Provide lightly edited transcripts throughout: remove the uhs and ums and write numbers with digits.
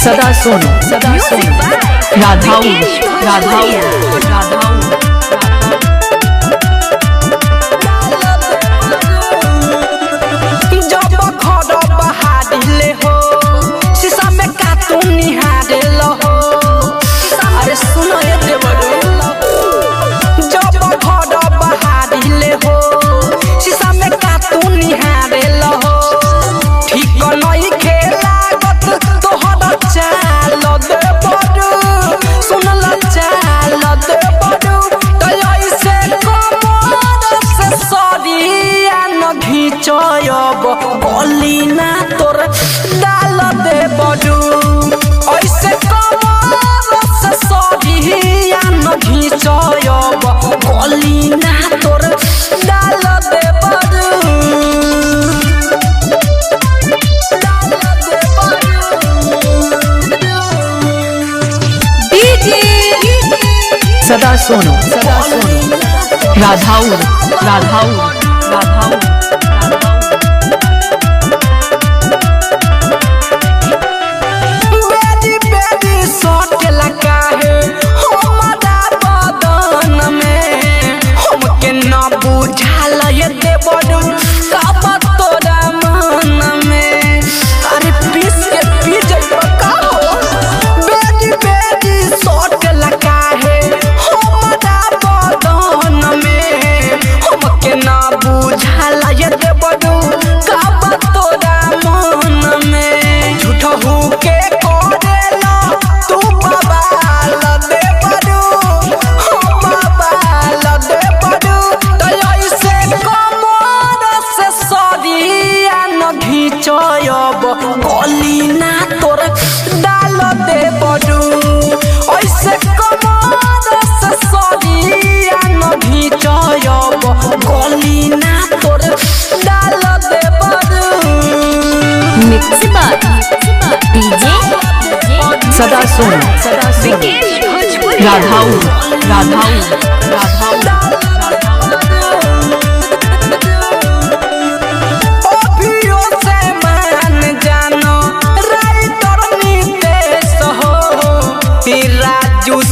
सदा सोनू राधाऊ गलीना तोर डाल दे बडू ऐसे कमर से सरिया न घिचयब गलीना तोर डाल दे बडू सदा सोनू राधाऊ गलीना तोर डाल दे बडू ऐसे कमर से सरिया न घिचयब गलीना तोर डाल दे बडू मिक्स बार डीजे सदा सोनू राधाऊ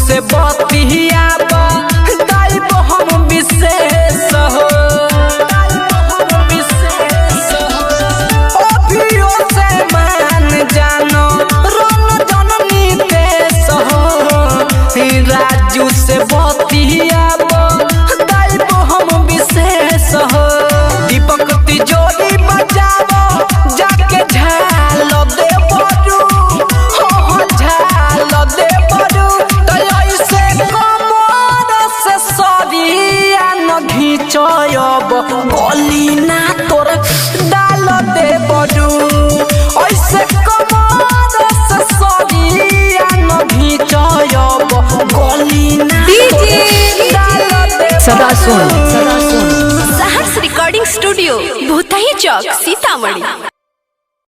से बतिया दाइब हम विशेष हो अभियो से मान जानो रंग जननी देश हो राजू से बतिया दाइब हम विशेष हो दीपक तिजोरी बजाओ जाके झाल दे बडू हो झाल दे बडू घिचयब गलीना तोर डाल दे बडू ऐसे कमर से सरिया न घिचयब गलीना डाल दे सदा सोनू सहर्ष रिकॉर्डिंग स्टूडियो भूतही चौक सीतामढ़ी।